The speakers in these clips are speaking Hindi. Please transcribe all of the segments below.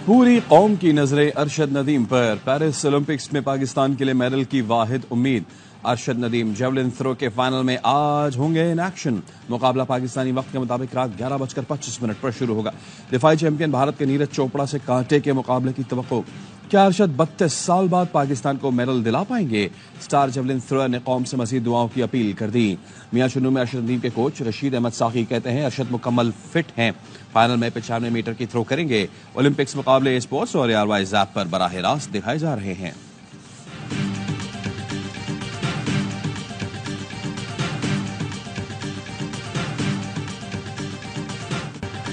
पूरी कौम की नजरें अरशद नदीम पर। पेरिस ओलंपिक्स में पाकिस्तान के लिए मेडल की वाहिद उम्मीद। अरशद नदीम जेवलिन थ्रो के फाइनल में आज होंगे इन एक्शन। मुकाबला पाकिस्तानी वक्त के मुताबिक रात 11:25 पर शुरू होगा। दिफाई चैंपियन भारत के नीरज चोपड़ा से कांटे के मुकाबले की तवक्को। क्या अरशद 32 साल बाद पाकिस्तान को मेडल दिला पाएंगे? स्टार जेवलिन थ्रोअर ने कौम से मजीद दुआओं की अपील कर दी। मियां चुन्नू में अरशद नदीम के कोच रशीद अहमद साकी कहते हैं अरशद मुकम्मल फिट हैं। फाइनल में 95 मीटर की थ्रो करेंगे। ओलंपिक्स मुकाबले स्पोर्ट्स और ARY ऐप पर बराह रास्त दिखाए जा रहे हैं।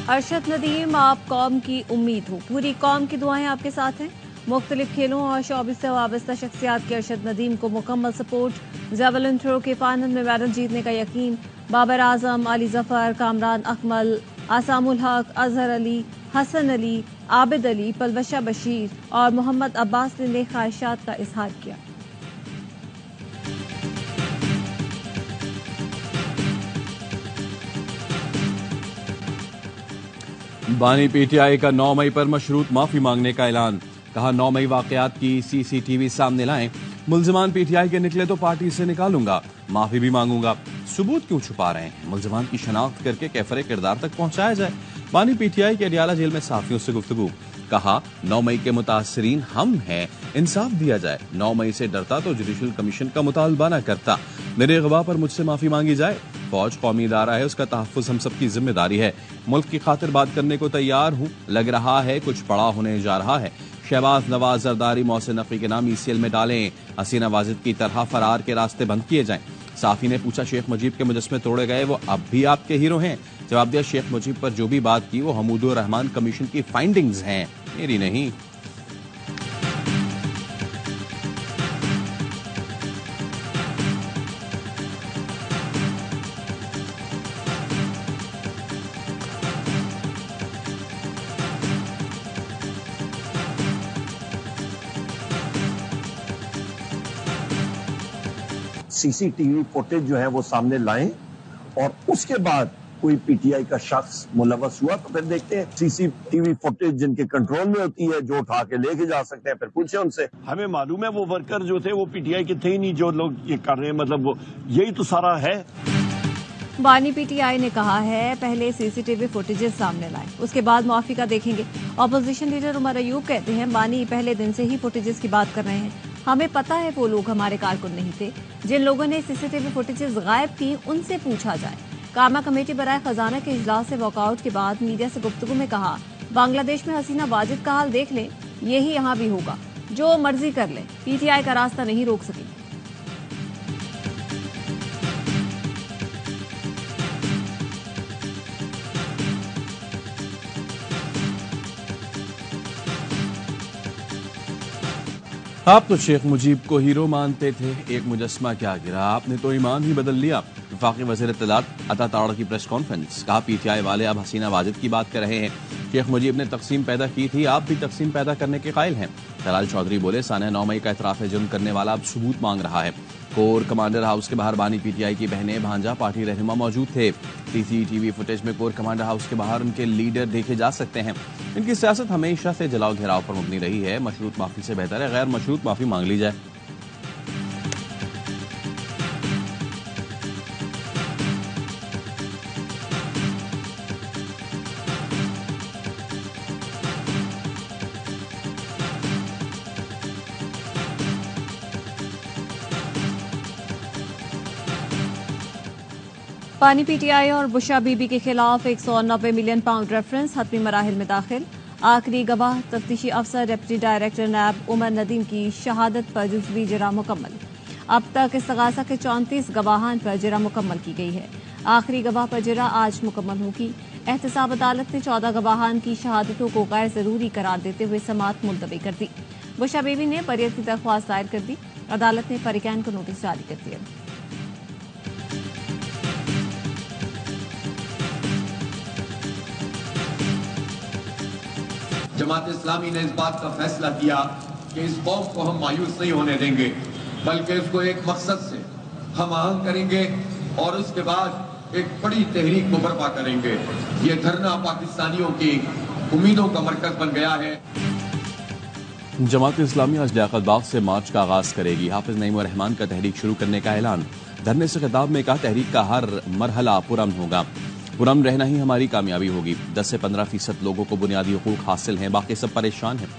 अरशद नदीम, आप कौम की उम्मीद हो, पूरी कौम की दुआएं आपके साथ हैं। मुख्तलिफ खेलों और शौबिस से वाबस्ता शख्सियात के अरशद नदीम को मुकम्मल सपोर्ट। जेवलिन थ्रो के फाइनल में मेडल जीतने का यकीन। बाबर आजम, अली जफर, कामरान अकमल, आसामुल हक, अजहर अली, हसन अली, आबिद अली, पलवशा बशीर और मोहम्मद अब्बास ने ख्वाहिशात का इजहार किया। बानी PTI का 9 मई पर मशरूत माफी मांगने का ऐलान। कहा 9 मई वाकयात की CCTV सामने लाएं। मुल्जिमान PTI के निकले तो पार्टी से निकालूंगा, माफी भी मांगूंगा। सबूत क्यों छुपा रहे हैं? मुल्जिमान की शनाख्त करके कैफरे किरदार तक पहुंचाया जाए। बानी PTI के अडियाला जेल में साथियों से गुफ्तगू। कहा 9 मई के मुतासरीन हम हैं, इंसाफ दिया जाए। 9 मई से डरता तो जुडिशल कमीशन का मुतालबा न करता। मेरे गवाह पर मुझसे माफी मांगी जाए। फौज कौमी इदारा है, उसका तहफ्फुज़ हम सबकी जिम्मेदारी है। मुल्क की खातिर बात करने को तैयार हूँ। लग रहा है कुछ बड़ा होने जा रहा है। शहबाज, नवाज, जरदारी, मोहसिन नकवी के नाम ECL में डालें। हसीना वाजिद की तरह फरार के रास्ते बंद किए जाएं। साफी ने पूछा शेख मुजीब के मुजस्मे तोड़े गए, वो अब भी आपके हीरो हैं? जवाब दिया शेख मुजीब पर जो भी बात की वो हमूदुर रहमान कमीशन की फाइंडिंग्स हैं, मेरी नहीं। CCTV फुटेज जो है वो सामने लाएं और उसके बाद कोई PTI का शख्स मुलव्वस हुआ तो फिर देखते हैं। CCTV फुटेज जिनके कंट्रोल में होती है, जो उठा के लेके जा सकते हैं, फिर पूछे उनसे। हमें मालूम है वो वर्कर जो थे वो PTI के थे ही नहीं, जो लोग ये कर रहे हैं, मतलब वो यही तो सारा है। बानी PTI ने कहा है पहले CCTV फुटेजेस सामने लाएं, उसके बाद मुआफी का देखेंगे। ऑपोजिशन लीडर उमर अयूब कहते हैं बानी पहले दिन से ही फुटेजेस की बात कर रहे हैं। हमें पता है वो लोग हमारे कारकुन नहीं थे। जिन लोगों ने CCTV फुटेजेस गायब की उनसे पूछा जाए। कामा कमेटी बराए खजाना के इजलास से वॉकआउट के बाद मीडिया से गुफ्तगू में कहा बांग्लादेश में हसीना वाजिद का हाल देख लें, यही यहाँ भी होगा। जो मर्जी कर ले, PTI का रास्ता नहीं रोक सकेंगे। आप तो शेख मुजीब को हीरो मानते थे, एक मुजस्मा क्या गिरा, आपने तो ईमान ही बदल लिया। वफाकी वज़ीर इत्तलात अता ताड़ की प्रेस कॉन्फ्रेंस। कहा PTI वाले अब हसीना वाजिद की बात कर रहे हैं। शेख मुजीब ने तकसीम पैदा की थी, आप भी तकसीम पैदा करने के कायल हैं। तलाल चौधरी बोले सानिया 9 मई का इतराफ़ जुर्म करने वाला अब सबूत मांग रहा है। कोर कमांडर हाउस के बाहर बानी PTI की बहनें, भांजा, पार्टी रहनुमा मौजूद थे। CCTV फुटेज में कोर कमांडर हाउस के बाहर उनके लीडर देखे जा सकते हैं। इनकी सियासत हमेशा से जलाओ घेराव पर मबनी रही है। मशरूत माफी से बेहतर है गैर मशरूत माफी मांग ली जाए। बानी PTI और बुशा बीबी के खिलाफ 190 मिलियन पाउंड रेफरेंस हतमी मराहिल में दाखिल। आखिरी गवाह तफ्तीशी अफसर deputy director NAB Umar Nadeem की शहादत पर जुज़वी जरा मुकम्मल। अब तक इस्तगासा के 34 गवाहान पर जरा मुकम्मल की गई है। आखिरी गवाह पर जरा आज मुकम्मल होगी। एहतसाब अदालत ने 14 गवाहान की शहादतों को गैर जरूरी करार देते हुए समाअत मुलतवी कर दी। बुशा बीबी ने बरियत की दरख्वास्त दायर कर दी। अदालत ने फरीकैन को नोटिस जारी कर दिया। जमात इस्लामी ने इस बात का फैसला किया कि इस कौम को हम मायूस नहीं होने देंगे, बल्कि इसको एक मकसद से हम आहंग करेंगे और उसके बाद एक बड़ी तहरीक को बर्पा करेंगे। ये धरना पाकिस्तानियों की उम्मीदों का मरकज बन गया है। जमात इस्लामी आज लियाकत बाग से मार्च का आगाज करेगी। हाफिज नईम रहमान का तहरीक शुरू करने का ऐलान। धरने से खिताब में कहा, तहरीक का हर मरहला पुरअमन होगा, पुरअमन रहना ही हमारी कामयाबी होगी। 10 से 15% लोगों को बुनियादी हुकूक हासिल हैं, बाकी सब परेशान हैं।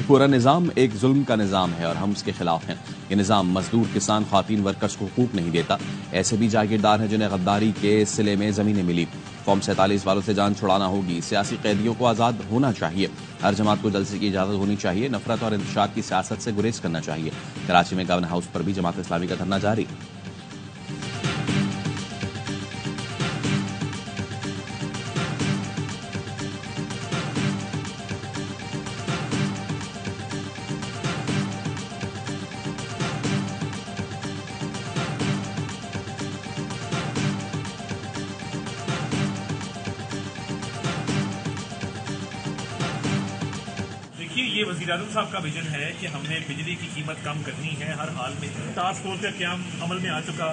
पूरा निज़ाम एक जुल्म का निज़ाम है और हम उसके खिलाफ हैं। ये निज़ाम मजदूर, किसान, खातीन, वर्कर्स को हुकूक नहीं देता। ऐसे भी जागीरदार हैं जिन्हें गद्दारी के सिले में ज़मीनें मिली। फॉर्म 47 वालों से जान छुड़ाना होगी। सियासी कैदियों को आज़ाद होना चाहिए। हर जमात को जलसे की इजाज़त होनी चाहिए। नफरत और इंतशार की सियासत से गुरेज करना चाहिए। कराची में गवर्नर हाउस पर भी जमात इस्लामी का धरना जारी। ये वज़ीर-ए-आज़म साहब का विजन है कि हमने बिजली की कीमत कम करनी है हर हाल में। टास्क फोर्स का क्याम अमल में आ चुका।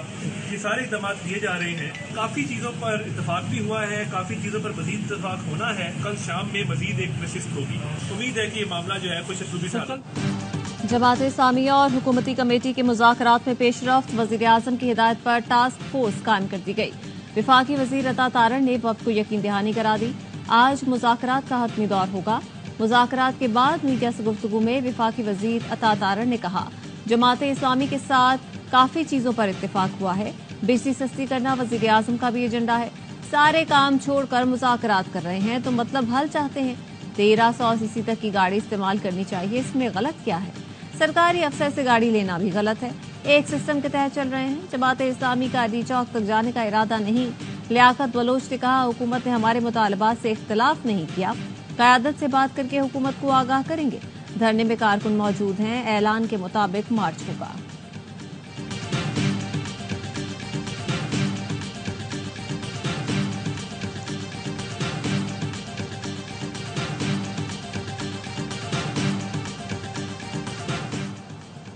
ये सारे इक़दाम किए जा रहे हैं। काफ़ी चीज़ों पर इत्तफाक भी हुआ है, काफ़ी चीज़ों पर मज़ीद इत्तफाक होना है। कल शाम में मज़ीद एक नशिस्त होगी। उम्मीद है कि ये मामला जो है कुछ असलूबी हालत। जमात इस्लामिया और हुकूमती कमेटी के मुज़ाकरात में पेशरफ्त। वज़ीर-ए-आज़म की हिदायत पर टास्क फोर्स कायम कर दी गई। वफाकी वज़ीर अता तारण ने वक्त को यकीन दहानी करा दी। आज मुज़ाकरात का हतमी दौर होगा। मुज़ाकरात के बाद मीडिया से गुफ्तगू में वफाकी वज़ीर अता तारण ने कहा, जमात इस्लामी के साथ काफ़ी चीज़ों पर इत्तेफाक हुआ है। बिजली सस्ती करना वज़ीर-ए-आज़म का भी एजेंडा है। सारे काम छोड़कर मुज़ाकरात कर रहे हैं तो मतलब हल चाहते हैं। 1300 सीसी तक की गाड़ी इस्तेमाल करनी चाहिए, इसमें गलत क्या है? सरकारी अफसर से गाड़ी लेना भी गलत है। एक सिस्टम के तहत चल रहे हैं। जमात इस्लामी का डी चौक तक जाने का इरादा नहीं। लियाकत बलोच ने कहा, हुकूमत ने हमारे मुतालबात से इख्तलाफ नहीं किया। क़यादत से बात करके हुकूमत को आगाह करेंगे। धरने में कारकुन मौजूद हैं। ऐलान के मुताबिक मार्च होगा।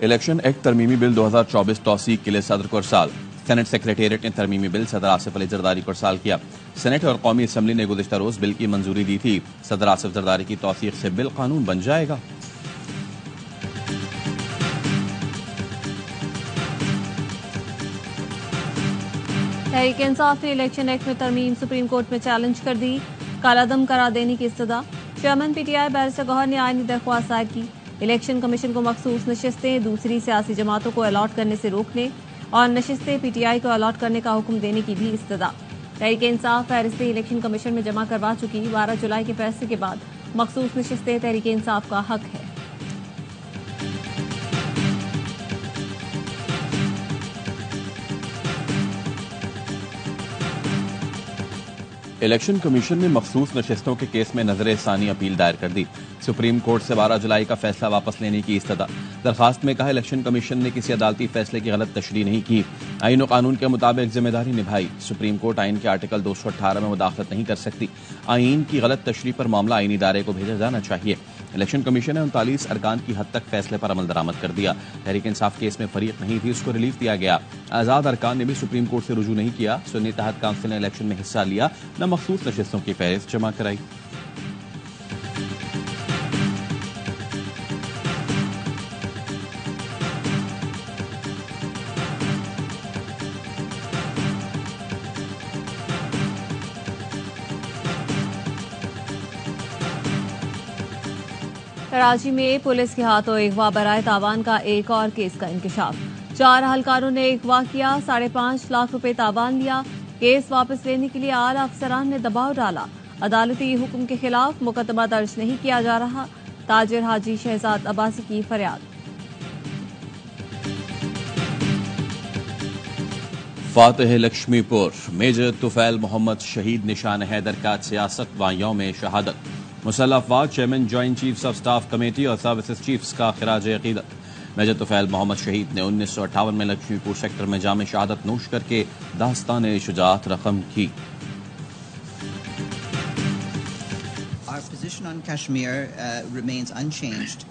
इलेक्शन एक्ट तरमीमी बिल 2024 तौसीक के लिए सदर को इरसाल। सेनेट सेक्रेटेरिएट ने तरमीमी बिल सदर आसिफ अली जरदारी को इरसाल किया। सेनेट और कौमी असम्बली ने गुज़िश्ता रोज बिल की मंजूरी दी थी। सदर आसिफ जरदारी की तौसीक से बिल कानून बन जाएगा। तहरीक इंसाफ ने इलेक्शन एक्ट में तरमीम सुप्रीम कोर्ट में चैलेंज कर दी। कालादम करा देने की इस्तदा। चेयरमैन पीटीआई बैरिस्टर गौहर ने आईनी दरख्वास्त दायर की। इलेक्शन कमीशन को मखसूस नशिस्तें दूसरी सियासी जमातों को अलॉट करने से रोकने और नशिस्तें पीटीआई को अलॉट करने का हुक्म देने की भी इस्तदा। तहरीक इंसाफ फहरिस्तें इलेक्शन कमीशन में जमा करवा चुकी। 12 जुलाई के फैसले के बाद मखसूस नशिस्तें तहरीक इंसाफ का हक है। इलेक्शन कमीशन ने मखसूस नशिस्तों के केस में नजर-ए-सानी अपील दायर कर दी। सुप्रीम कोर्ट से 12 जुलाई का फैसला वापस लेने की इस्तदा। दरखास्त में कहा, इलेक्शन कमीशन ने किसी अदालती फैसले की गलत तशरीह नहीं की, आईन और कानून के मुताबिक जिम्मेदारी निभाई। सुप्रीम कोर्ट आइन के आर्टिकल 218 में मुदाखलत नहीं कर सकती। आइन की गलत तशरीह पर मामला आईनी इदारे को भेजा जाना चाहिए। इलेक्शन कमीशन ने 39 अरकान की हद तक फैसले पर अमल दरामद कर दिया। तहरीक इंसाफ केस में फरीक नहीं थी, उसको रिलीफ दिया गया। आजाद अरकान ने भी सुप्रीम कोर्ट से रुजू नहीं किया। सुन्नी तहत काउंसिल ने इलेक्शन में हिस्सा लिया, न मखसूस नशिस्तों की फहरिस्त जमा कराई। कराची में पुलिस के हाथों अगवा बराए तावान का एक और केस का इंकशाफ। 4 अहलकारों ने अगवा किया, 5.5 लाख रुपए तावान लिया। केस वापस लेने के लिए आला अफसरान ने दबाव डाला। अदालती हुक्म के खिलाफ मुकदमा दर्ज नहीं किया जा रहा। ताजिर हाजी शहजाद अब्बासी की फरियाद। फातेह लक्ष्मीपुर मेजर तुफैल मोहम्मद शहीद निशान हैदर का 66वां यौम शहादत। मुसल्लह अफवाज chairman joint chiefs of staff committee और सर्विसेज चीफ्स का खिराज अकीदत। मेजर तुफैल मोहम्मद शहीद ने 1958 में लक्ष्मीपुर सेक्टर में जाम शहादत नोश करके दास्तान शुजाअत रकम की। Our position on Kashmir remains unchanged.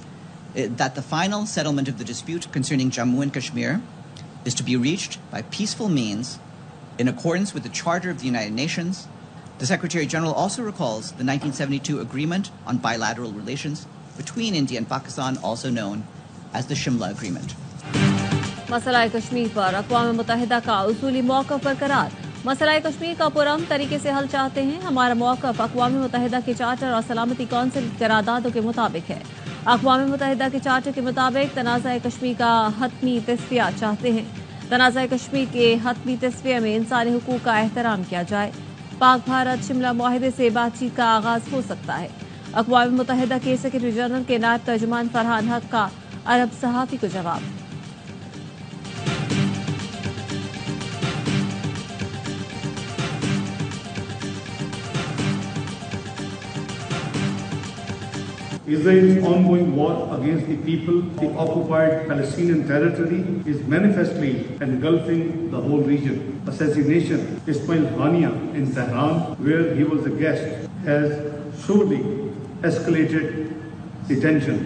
That the final settlement of the dispute concerning Jammu and Kashmir is to be reached by peaceful means in accordance with the Charter of the United Nations, The Secretary General also recalls the 1972 agreement on bilateral relations between India and Pakistan, also known as the Shimla Agreement. मसला कश्मीर पर अक़वाम मुत्तहिदा का उसूली मौक़िफ़ बरकरार। मसला कश्मीर का पुरअमन तरीके से हल चाहते हैं। हमारा मौक़िफ़ अक़वाम मुत्तहिदा के चार्टर और सलामती कौंसिल करारदादों के मुताबिक है। अक़वाम मुत्तहिदा के चार्टर के मुताबिक तनाज़ा कश्मीर का हतमी तस्फ़िया चाहते हैं। तनाज़ा कश्मीर के हतमी तस्फ़िया में इंसानी हुकूक का एहतराम किया जाए। पाक भारत शिमला मुआहिदे से बातचीत का आगाज हो सकता है। अक़वाम मुत्तहिदा के सेक्रेटरी जनरल के नायब तर्जुमान फरहान हक का अरब सहाफ़ी को जवाब। Israel's ongoing war against the people of the occupied Palestinian territory is manifestly engulfing the whole region. Assassination Ismail Hania in Tehran, where he was a guest, has surely escalated the tensions.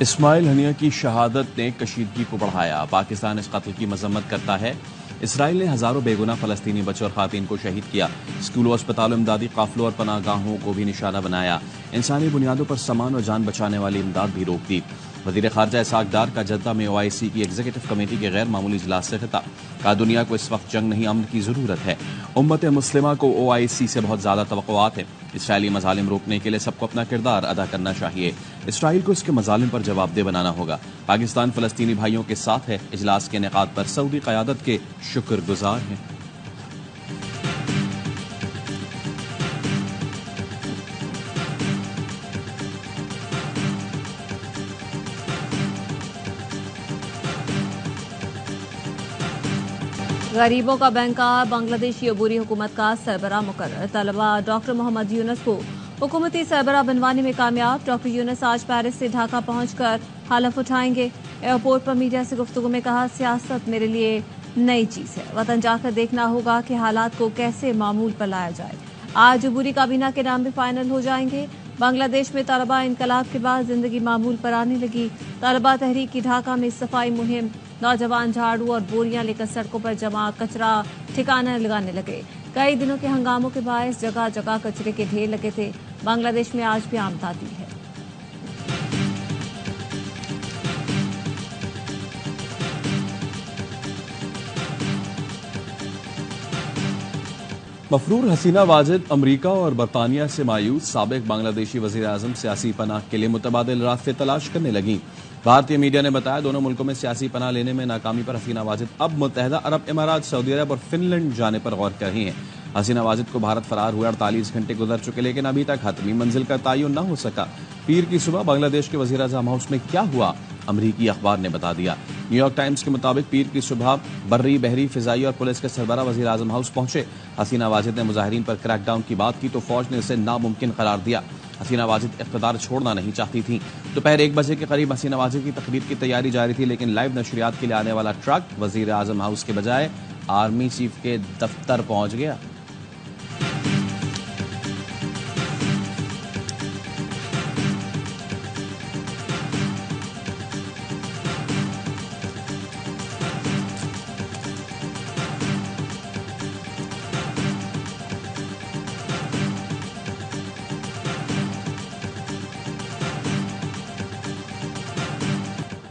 Ismail Haniyeh की शहादत ने कशीदगी को बढ़ाया। पाकिस्तान इस कत्ल की मजम्मत करता है। इसराइल ने हजारों बेगुनाह फलस्तीनी बच्चों और खातीन को शहीद किया। स्कूलों, अस्पतालों, इमदादी काफिलों और पनाहगाहों को भी निशाना बनाया। इंसानी बुनियादों पर सामान और जान बचाने वाली इमदाद भी रोक दी। वजीर खारजा इसाक डार का जद्दा में OIC की एग्जीक्यूटिव कमेटी के गैर मामूली इजलास से खिताब। कहा, दुनिया को इस वक्त जंग नहीं, अमन की जरूरत है। उम्मत मुस्लिमा को OIC से बहुत ज्यादा तवक्कुआत है। इसराइली मजालिम रोकने के लिए सबको अपना किरदार अदा करना चाहिए। इसराइल को इसके मजालिम पर जवाबदेह बनाना होगा। पाकिस्तान फलस्तीनी भाइयों के साथ है। इजलास के इनेकाद पर सऊदी क़यादत के शुक्रगुजार हैं। गरीबों का बैंकर बांग्लादेशी अबूरी हुकूमत का सरबराह मुकर्रर। तलबा डॉक्टर मोहम्मद यूनुस को हुकूमती सरबराह बनवाने में कामयाब। डॉक्टर यूनुस आज पेरिस से ढाका पहुंचकर हलफ उठाएंगे। एयरपोर्ट पर मीडिया से गुफ्तगू में कहा, सियासत मेरे लिए नई चीज है। वतन जाकर देखना होगा कि हालात को कैसे मामूल पर लाया जाए। आज अबूरी काबीना के नाम भी फाइनल हो जाएंगे। बांग्लादेश में तलबा इनकलाब के बाद जिंदगी मामूल पर आने लगी। तलबा तहरीक की ढाका में सफाई मुहिम, नौजवान झाड़ू और बोरियां लेकर सड़कों पर जमा कचरा ठिकाना लगाने लगे। कई दिनों के हंगामों के बायस जगह जगह कचरे के ढेर लगे थे। बांग्लादेश में आज भी आमदादी है। मफरूर हसीना वाजिद अमरीका और बरतानिया से मायूस। साबिक बांग्लादेशी वजीर आजम सियासी पनाह के लिए मुतबादिल रास्ते तलाश करने लगी। भारतीय मीडिया ने बताया, दोनों मुल्कों में सियासी पनाह लेने में नाकामी पर हसीना वाजिद अब मुत्तहिदा अरब इमारात, सऊदी अरब और फिनलैंड जाने पर गौर कर रही हैं। हसीना वाजिद को भारत फरार हुए 48 घंटे गुजर चुके, लेकिन अभी तक हतमी मंजिल का तयन न हो सका। पीर की सुबह बांग्लादेश के वजीर आजम हाउस में क्या हुआ, अमरीकी अखबार ने बता दिया। न्यूयॉर्क टाइम्स के मुताबिक पीर की सुबह बर्री, बहरी, फिजाई और पुलिस के सरबराह वजीर आजम हाउस पहुंचे। हसीना वाजिद ने मुजाहिरीन पर क्रैकडाउन की बात की तो फौज ने इसे नामुमकिन करार दिया। हसीना वाजिद इख्तिदार छोड़ना नहीं चाहती थी। दोपहर 1 बजे के करीब हसीना वाजिद की तकरीर की तैयारी जारी थी, लेकिन लाइव नशरियात के लिए आने वाला ट्रक वजीर आजम हाउस के बजाय आर्मी चीफ के दफ्तर पहुंच गया।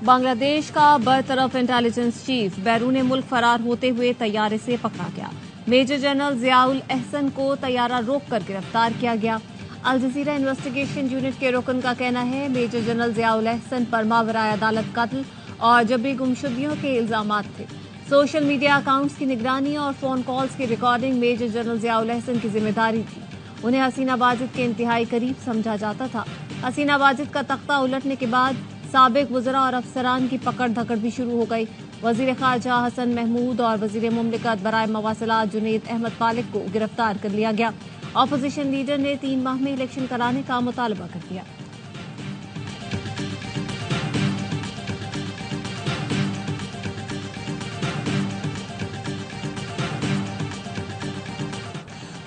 बांग्लादेश का बरतरफ इंटेलिजेंस चीफ बैरून मुल्क फरार होते हुए तैयारे से पकड़ा गया। मेजर जनरल जियाउल एहसन को तैयारा रोककर गिरफ्तार किया गया। अल जजीरा इन्वेस्टिगेशन यूनिट के रुकन का कहना है, मेजर जनरल जियाउल एहसन पर मावराए अदालत कत्ल और जबरी गुमशुदगियों के इल्जामात थे। सोशल मीडिया अकाउंट्स की निगरानी और फोन कॉल्स की recording major general Ziaul Ahsan की जिम्मेदारी थी। उन्हें हसीना वाजिद के इंतहाई करीब समझा जाता था। हसीना वाजिद का तख्ता उलटने के बाद साबिक वज़रा और अफसरान की पकड़ धकड़ भी शुरू हो गई। वजीर खारजा हसन महमूद और वजीर मुमलिकत बराए मवासिलात जुनैद अहमद पालिक को गिरफ्तार कर लिया गया। ऑपोजिशन लीडर ने 3 माह में इलेक्शन कराने का मुतालबा कर दिया।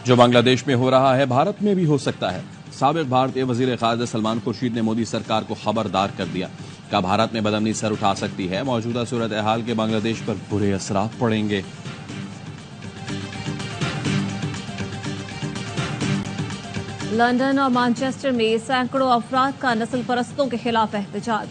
जो बांग्लादेश में हो रहा है भारत में भी हो सकता है। साबिक भारतीय वजीर खारजा सलमान खुर्शीद ने मोदी सरकार को खबरदार कर दिया। कहा, भारत में बदअमनी सर उठा सकती है। मौजूदा सूरत हाल के बांग्लादेश पर बुरे असरात पड़ेंगे। लंदन और मैनचेस्टर में सैकड़ों अफराद का नस्ल परस्तों के खिलाफ एहतजाज।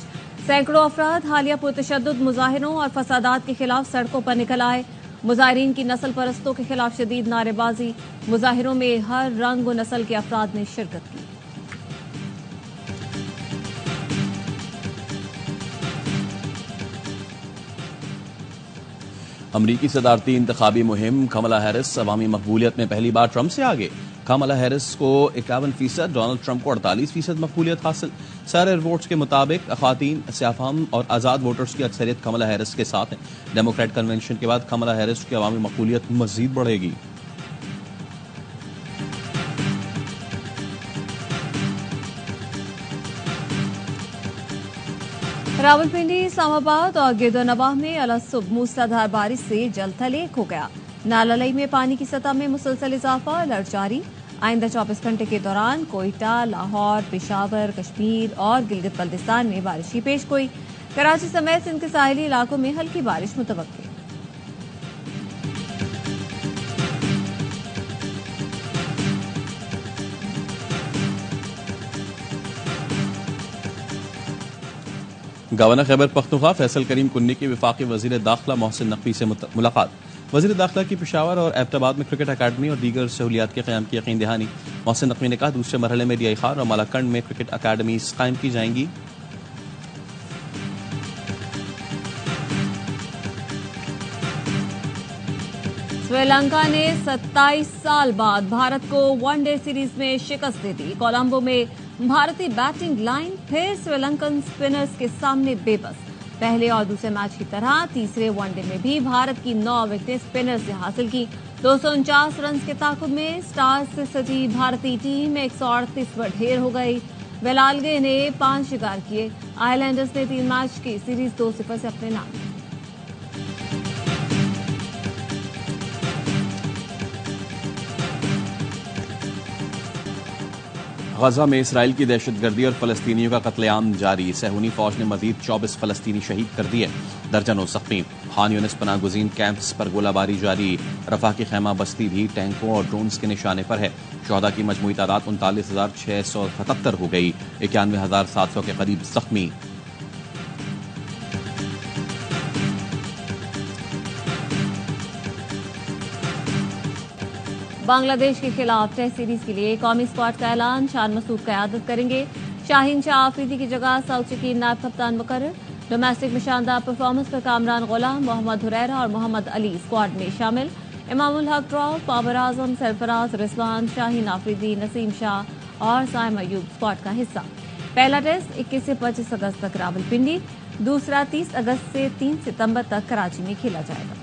सैकड़ों अफराद हालिया पुरतशद्दुद मुजाहिरों और फसादात के खिलाफ सड़कों पर निकल आए। मुजाहिरीन की नस्ल परस्तों के खिलाफ शदीद नारेबाजी। मुजाहिरों में हर रंग व नस्ल के अफराद ने शिरकत की। अमरीकी सदारती इंतखाबी मुहिम, कमला हैरिस अवामी मकबूलियत में पहली बार ट्रंप से आगे। कमला हैरिस को 51%, डोनाल्ड ट्रंप को 48% मकबूलियत हासिल। सारे रिपोर्ट्स के मुताबिक ख़वातीन, सियाफाम और आज़ाद वोटर्स की अक्सरियत कमला हैरिस के साथ है। डेमोक्रेट कन्वेंशन के बाद कमला हैरिस की अवामी मकबूलियत मजीद बढ़ेगी। रावलपिंडी, इस्लामाबाद और गिरदोनवाह में अलसुब मूसलाधार बारिश से जल थल एक हो गया। नालालई में पानी की सतह में मुसलसल इजाफा, अलर्ट जारी। आइंदा 24 घंटे के दौरान कोयटा, लाहौर, पेशावर, कश्मीर और गिलगित बल्तिस्तान में बारिश की पेशगोई। कराची समेत सिंध के साहिली इलाकों में हल्की बारिश मुतवक्किल। गवर्नर खैबर पख्तूनख्वा फैसल करीम कुन्नी की वफाकी वजीर दाखिला मोहसिन नकवी से मुलाकात। वजीर दाखिला की पेशावर और एबटाबाद में क्रिकेट अकादमी और दीगर सहूलियात के क़याम की यकीन दहानी। मोहसिन नकवी ने कहा, दूसरे मरहले में डीआई खान और मालाकंड में क्रिकेट अकादमी कायम की जाएंगी। श्रीलंका ने 27 साल बाद भारत को वनडे सीरीज में शिकस्त दे दी। कोलंबो में भारतीय बैटिंग लाइन फिर श्रीलंकन स्पिनर्स के सामने बेबस। पहले और दूसरे मैच की तरह तीसरे वनडे में भी भारत की 9 विकेटें स्पिनर्स ने हासिल की। 249 रन के ताकुब में स्टार्स से सजी भारतीय टीम 138 पर ढेर हो गई। वेलाल्गे ने 5 शिकार किए। आइलैंडर्स ने 3 मैच की सीरीज 2-0 से अपने नाम। गजा में इसराइल की दहशतगर्दी और फलस्तीनियों का कत्लेआम जारी। सहूनी फौज ने मजीद 24 फलस्तीनी शहीद कर दिए, दर्जनों जख्मी। खान यूनिस पनागुजीन कैंप्स पर गोलाबारी जारी। रफा की खैमा बस्ती भी टैंकों और ड्रोन्स के निशाने पर है। शोहदा की मजमूई तादाद 39,677 हो गई। 91,700 के करीब जख्मी। बांग्लादेश के खिलाफ टेस्ट सीरीज के लिए कौमी स्क्वाड का ऐलान। शान मसूद क़यादत करेंगे। शाहीन शाह आफरीदी की जगह साउथ की नायब कप्तान मुकर्रर। डोमेस्टिक में शानदार परफॉर्मेंस पर कामरान गुलाम, मोहम्मद हुरैरा और मोहम्मद अली स्क्वाड में शामिल। इमामुल हक ड्रॉफ, बाबर आजम, सरफराज, रिजवान, शाहीन आफरीदी, नसीम शाह और साइम अयूब स्क्वाड का हिस्सा। पहला टेस्ट 21 से 25 अगस्त तक रावलपिंडी, दूसरा 30 अगस्त से 3 सितंबर तक कराची में खेला जाएगा।